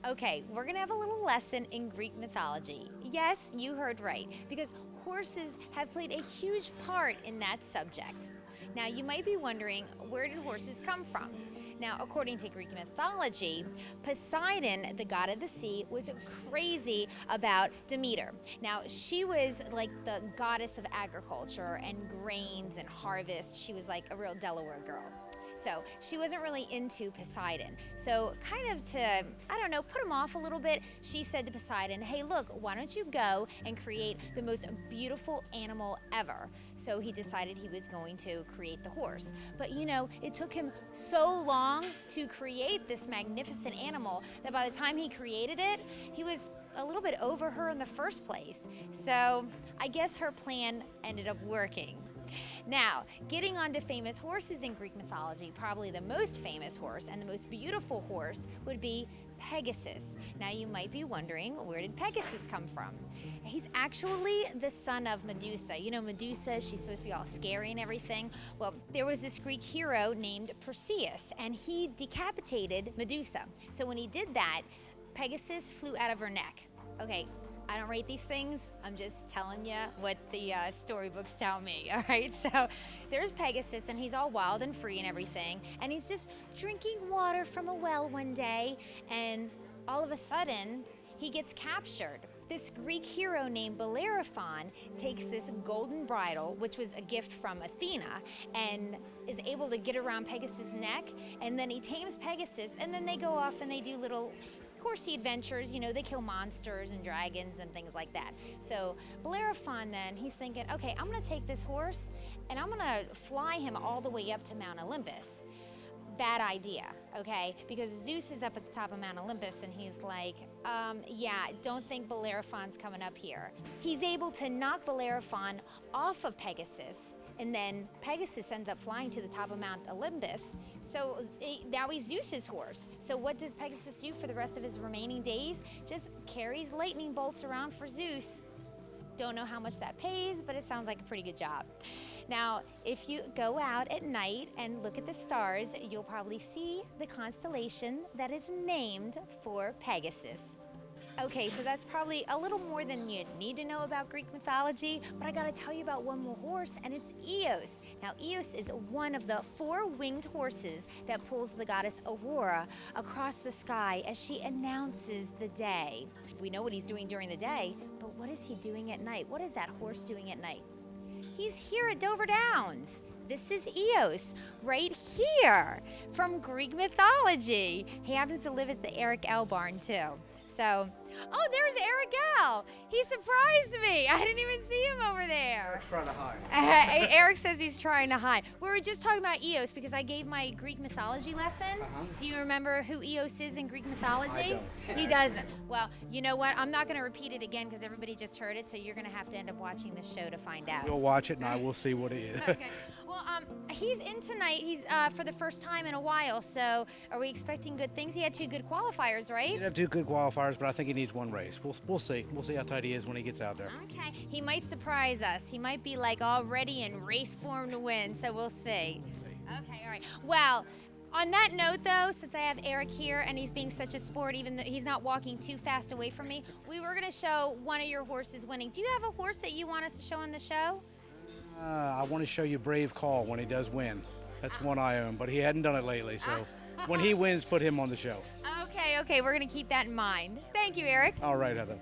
Okay, we're gonna have a little lesson in Greek mythology. Yes, you heard right, because horses have played a huge part in that subject. Now, you might be wondering, where did horses come from? Now, according to Greek mythology, Poseidon, the god of the sea, was crazy about Demeter. Now, she was like the goddess of agriculture and grains and harvest. She was like a real Delaware girl. So she wasn't really into Poseidon. So kind of to, I don't know, put him off a little bit, she said to Poseidon, hey, look, why don't you go and create the most beautiful animal ever? So he decided he was going to create the horse. But you know, it took him so long to create this magnificent animal that by the time he created it, he was a little bit over her in the first place. So I guess her plan ended up working. Now, getting on to famous horses in Greek mythology, probably the most famous horse and the most beautiful horse would be Pegasus. Now, you might be wondering, where did Pegasus come from? He's actually the son of Medusa. You know, Medusa, she's supposed to be all scary and everything. Well, there was this Greek hero named Perseus, and he decapitated Medusa. So when he did that, Pegasus flew out of her neck. Okay, I don't rate these things. I'm just telling you what the storybooks tell me, all right? So there's Pegasus, and he's all wild and free and everything, and he's just drinking water from a well one day, and all of a sudden, he gets captured. This Greek hero named Bellerophon takes this golden bridle, which was a gift from Athena, and is able to get around Pegasus' neck, and then he tames Pegasus, and then they go off and they do little horsey adventures. You know, they kill monsters and dragons and things like that. So Bellerophon then, he's thinking, okay, I'm gonna take this horse and I'm gonna fly him all the way up to Mount Olympus. Bad idea, okay? Because Zeus is up at the top of Mount Olympus and he's like, yeah, don't think Bellerophon's coming up here. He's able to knock Bellerophon off of Pegasus, and then Pegasus ends up flying to the top of Mount Olympus. So now he's Zeus's horse. So what does Pegasus do for the rest of his remaining days? Just carries lightning bolts around for Zeus. Don't know how much that pays, but it sounds like a pretty good job. Now, if you go out at night and look at the stars, you'll probably see the constellation that is named for Pegasus. Okay, so that's probably a little more than you need to know about Greek mythology, but I gotta tell you about one more horse, and it's Eoos. Now, Eoos is one of the 4 winged horses that pulls the goddess Aurora across the sky as she announces the day. We know what he's doing during the day, but what is he doing at night? What is that horse doing at night? He's here at Dover Downs. This is Eoos, right here, from Greek mythology. He happens to live at the Eric L. barn, too. So, oh, there's Eric L. He surprised me. I didn't even see him over there. Eric's trying to hide. Eric says he's trying to hide. We were just talking about Eoos because I gave my Greek mythology lesson. Do you remember who Eoos is in Greek mythology? I don't. He doesn't. Well, you know what? I'm not going to repeat it again because everybody just heard it, so you're going to have to end up watching this show to find out. We'll watch it and I will see what it is. Okay. Well, he's in tonight. He's for the first time in a while, so are we expecting good things? He had 2 good qualifiers, right? He did have 2 good qualifiers, but I think he needs 1 race. We'll see. We'll see how tight he is when he gets out there. Okay. He might surprise us. He might be like all ready in race form to win, so we'll see. Okay, all right. Well, on that note, though, since I have Eric here and he's being such a sport, even though he's not walking too fast away from me, we were going to show one of your horses winning. Do you have a horse that you want us to show on the show? I want to show you Brave Call when he does win. That's one I own, but he hadn't done it lately, so when he wins, put him on the show. Okay, we're going to keep that in mind. Thank you, Eric. All right, Heather.